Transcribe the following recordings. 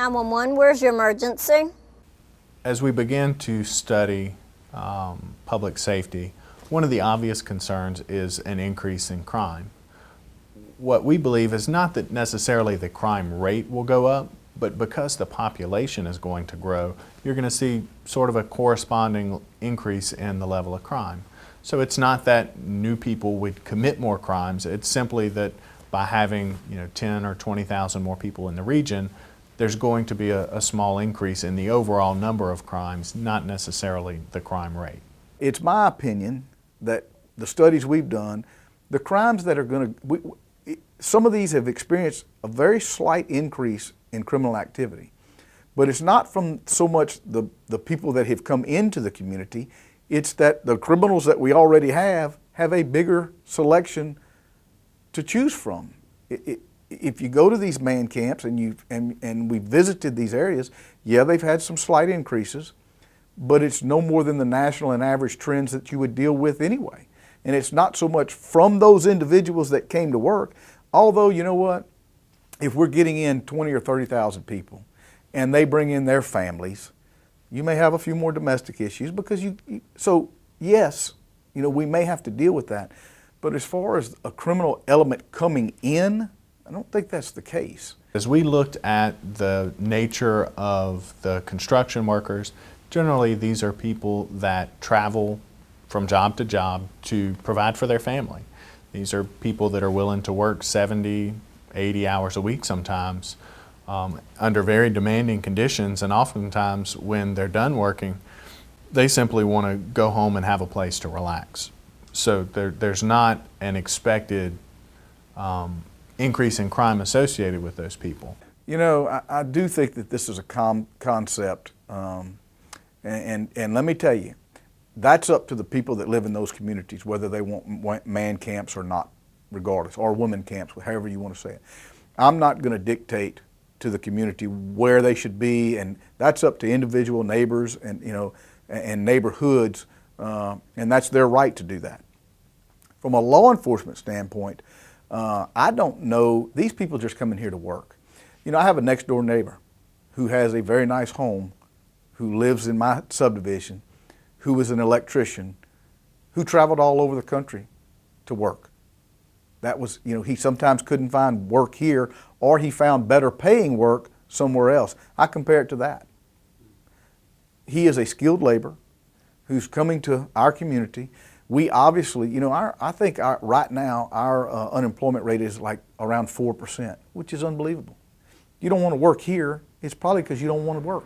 911, where's your emergency? As we begin to study public safety, one of the obvious concerns is an increase in crime. What we believe is not that necessarily the crime rate will go up, but because the population is going to grow, you're going to see sort of a corresponding increase in the level of crime. So it's not that new people would commit more crimes, it's simply that by having 10 or 20,000 more people in the region, there's going to be a small increase in the overall number of crimes, not necessarily the crime rate. It's my opinion that the studies we've done, the crimes that are going to, some of these have experienced a very slight increase in criminal activity. But it's not from so much the people that have come into the community, it's that the criminals that we already have a bigger selection to choose from. If you go to these man camps and we visited these areas, yeah, they've had some slight increases, but it's no more than the national and average trends that you would deal with anyway. And it's not so much from those individuals that came to work, although you know what, if we're getting in 20 or 30,000 people and they bring in their families, you may have a few more domestic issues because so yes, we may have to deal with that. But as far as a criminal element coming in, I don't think that's the case. As we looked at the nature of the construction workers, generally these are people that travel from job to job to provide for their family. These are people that are willing to work 70, 80 hours a week sometimes under very demanding conditions, and oftentimes when they're done working, they simply want to go home and have a place to relax. So there's not an expected increase in crime associated with those people. I do think that this is a concept, and let me tell you, that's up to the people that live in those communities, whether they want man camps or not, regardless, or women camps, however you want to say it. I'm not going to dictate to the community where they should be, and that's up to individual neighbors and and neighborhoods, and that's their right to do that. From a law enforcement standpoint, I don't know, these people just come in here to work. I have a next door neighbor who has a very nice home, who lives in my subdivision, who is an electrician, who traveled all over the country to work. That was, he sometimes couldn't find work here, or he found better paying work somewhere else. I compare it to that. He is a skilled laborer who's coming to our community. We obviously, I think right now our unemployment rate is like around 4%, which is unbelievable. You don't want to work here, it's probably because you don't want to work.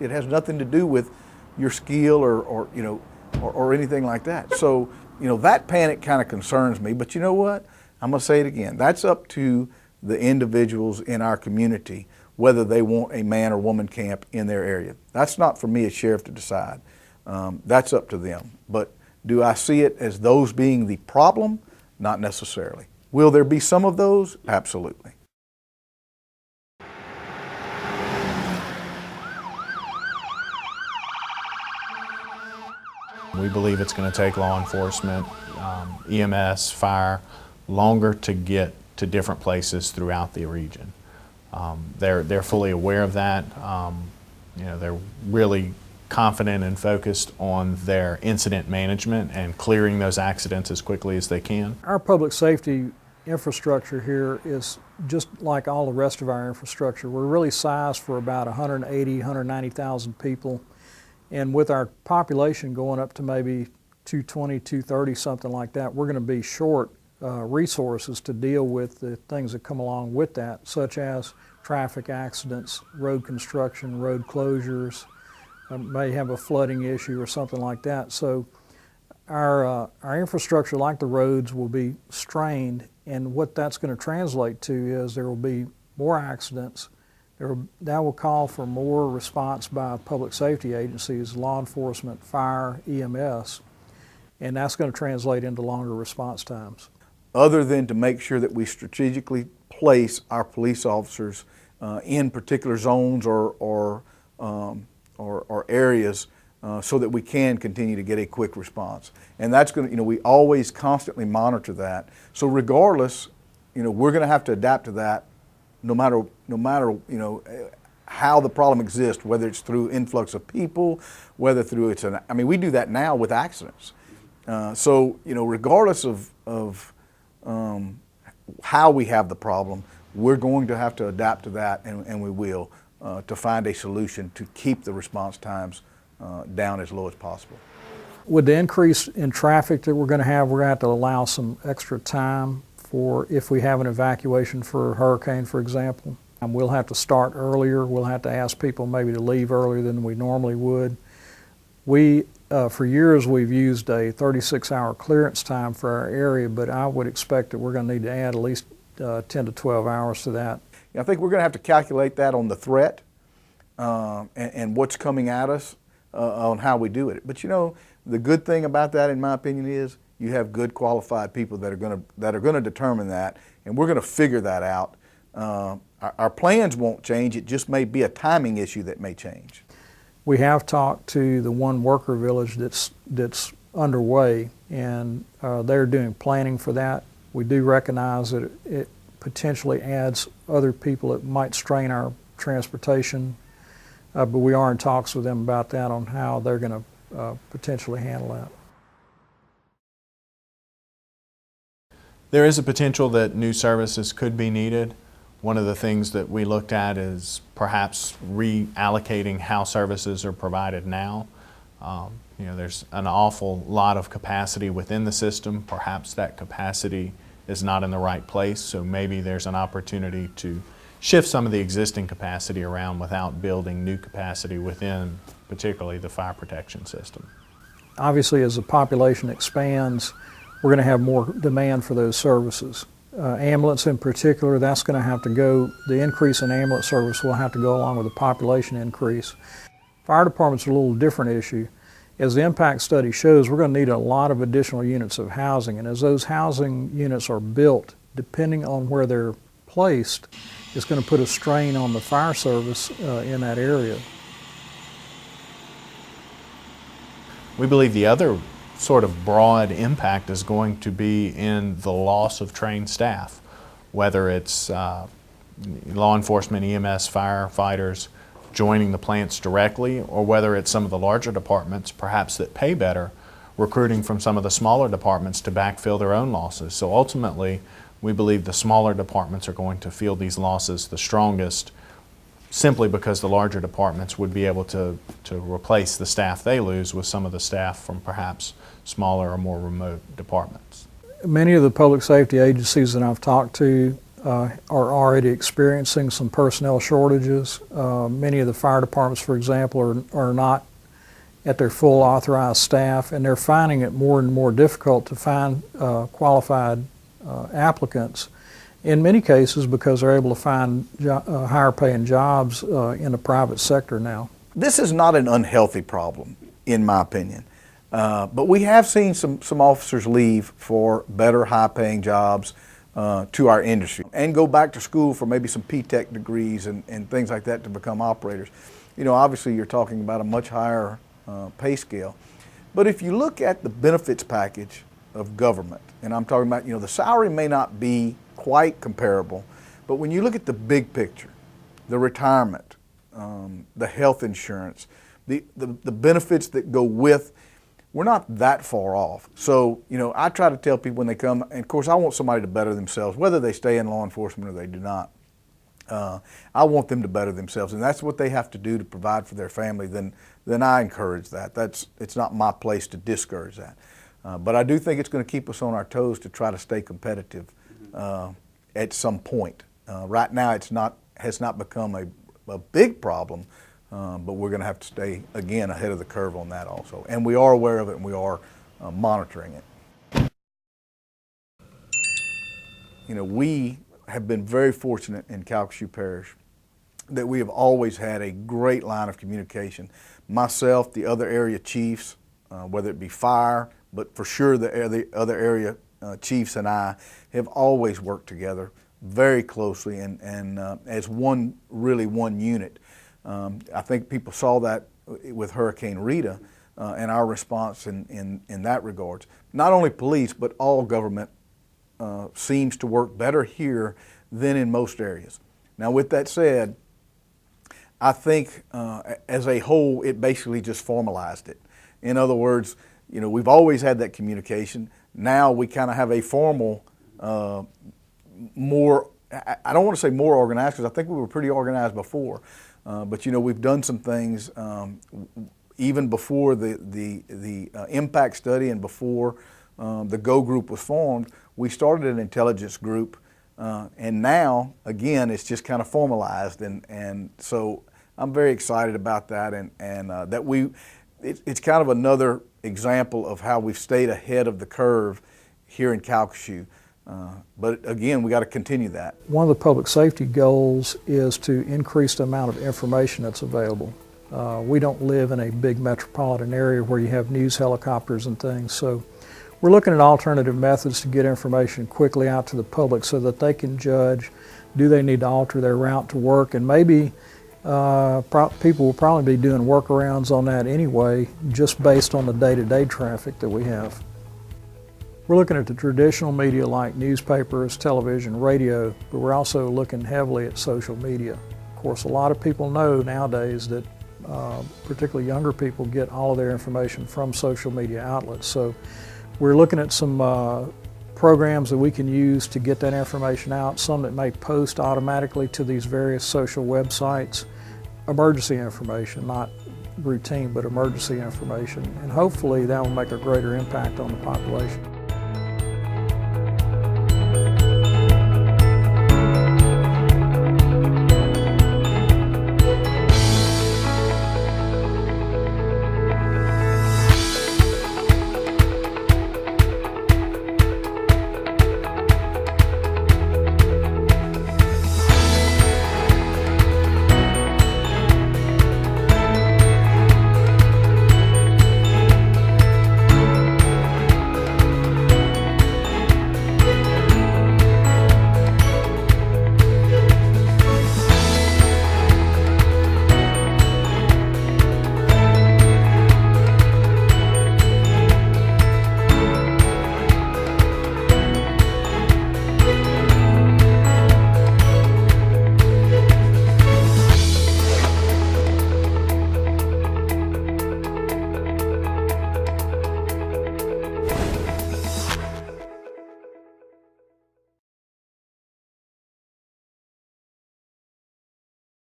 It has nothing to do with your skill or anything like that. So, that panic kind of concerns me, but you know what? I'm going to say it again. That's up to the individuals in our community whether they want a man or woman camp in their area. That's not for me as sheriff to decide. That's up to them. But do I see it as those being the problem? Not necessarily. Will there be some of those? Absolutely. We believe it's going to take law enforcement, EMS, fire, longer to get to different places throughout the region. They're fully aware of that. They're really confident and focused on their incident management and clearing those accidents as quickly as they can. Our public safety infrastructure here is just like all the rest of our infrastructure. We're really sized for about 180, 190,000 people. And with our population going up to maybe 220, 230, something like that, we're going to be short resources to deal with the things that come along with that, such as traffic accidents, road construction, road closures, may have a flooding issue or something like that. So our infrastructure, like the roads, will be strained, and what that's going to translate to is there will be more accidents. That will call for more response by public safety agencies, law enforcement, fire, EMS, and that's going to translate into longer response times. Other than to make sure that we strategically place our police officers in particular zones or areas so that we can continue to get a quick response. And that's going to, we always constantly monitor that. So regardless, we're going to have to adapt to that no matter how the problem exists, whether it's through influx of people, whether through I mean, we do that now with accidents. So, you know, regardless of how we have the problem, we're going to have to adapt to that, and we will, to find a solution to keep the response times down as low as possible. With the increase in traffic that we're going to have to allow some extra time for if we have an evacuation for a hurricane, for example. And we'll have to start earlier. We'll have to ask people maybe to leave earlier than we normally would. For years, we've used a 36-hour clearance time for our area, but I would expect that we're going to need to add at least 10 to 12 hours to that. I think we're going to have to calculate that on the threat and what's coming at us on how we do it. But you know, the good thing about that, in my opinion, is you have good qualified people that are going to determine that, and we're going to figure that out. Our plans won't change. It just may be a timing issue that may change. We have talked to the One Worker Village that's underway, and they're doing planning for that. We do recognize that it potentially adds other people that might strain our transportation, but we are in talks with them about that on how they're going to potentially handle that. There is a potential that new services could be needed. One of the things that we looked at is perhaps reallocating how services are provided now. You know, there's an awful lot of capacity within the system. Perhaps that capacity is not in the right place, so maybe there's an opportunity to shift some of the existing capacity around without building new capacity within particularly the fire protection system. Obviously, as the population expands, we're going to have more demand for those services. Ambulance in particular, that's going to have to go, the increase in ambulance service will have to go along with the population increase. Fire department's a little different issue. As the impact study shows, we're going to need a lot of additional units of housing, and as those housing units are built, depending on where they're placed, it's going to put a strain on the fire service in that area. We believe the other sort of broad impact is going to be in the loss of trained staff, whether it's law enforcement, EMS, firefighters joining the plants directly, or whether it's some of the larger departments, perhaps that pay better, recruiting from some of the smaller departments to backfill their own losses. So ultimately, we believe the smaller departments are going to feel these losses the strongest, simply because the larger departments would be able to replace the staff they lose with some of the staff from perhaps smaller or more remote departments. Many of the public safety agencies that I've talked to are already experiencing some personnel shortages. Many of the fire departments, for example, are not at their full authorized staff, and they're finding it more and more difficult to find qualified applicants, in many cases because they're able to find higher paying jobs in the private sector now. This is not an unhealthy problem, in my opinion. But we have seen some officers leave for better high paying jobs to our industry and go back to school for maybe some P-Tech degrees and things like that to become operators. You know, obviously you're talking about a much higher pay scale. But if you look at the benefits package of government, and I'm talking about, you know, the salary may not be quite comparable, but when you look at the big picture, the retirement, the health insurance, the benefits that go with, we're not that far off. So, you know, I try to tell people when they come, and of course I want somebody to better themselves, whether they stay in law enforcement or they do not. I want them to better themselves, and that's what they have to do to provide for their family. Then I encourage that. It's not my place to discourage that. But I do think it's going to keep us on our toes to try to stay competitive at some point. Right now, has not become a big problem, but we're going to have to stay again ahead of the curve on that also. And we are aware of it, and we are monitoring it. You know, we have been very fortunate in Calcasieu Parish that we have always had a great line of communication. Myself, the other area chiefs, whether it be fire, but for sure the other area chiefs and I have always worked together very closely and as one unit. I think people saw that with Hurricane Rita and our response in that regards. Not only police, but all government seems to work better here than in most areas. Now, with that said, I think as a whole, it basically just formalized it. In other words, you know, we've always had that communication. Now we kind of have a formal, more, I don't want to say more organized, because I think we were pretty organized before. But you know, we've done some things even before the impact study and before the GO group was formed. We started an intelligence group, and now again it's just kind of formalized, and so I'm very excited about that, and that it's kind of another example of how we've stayed ahead of the curve here in Calcasieu. But again, we got to continue that. One of the public safety goals is to increase the amount of information that's available. We don't live in a big metropolitan area where you have news helicopters and things, so we're looking at alternative methods to get information quickly out to the public so that they can judge, do they need to alter their route to work, and maybe people will probably be doing workarounds on that anyway, just based on the day-to-day traffic that we have. We're looking at the traditional media like newspapers, television, radio, but we're also looking heavily at social media. Of course, a lot of people know nowadays that particularly younger people get all of their information from social media outlets. So we're looking at some programs that we can use to get that information out, some that may post automatically to these various social websites, emergency information, not routine, but emergency information. And hopefully that will make a greater impact on the population.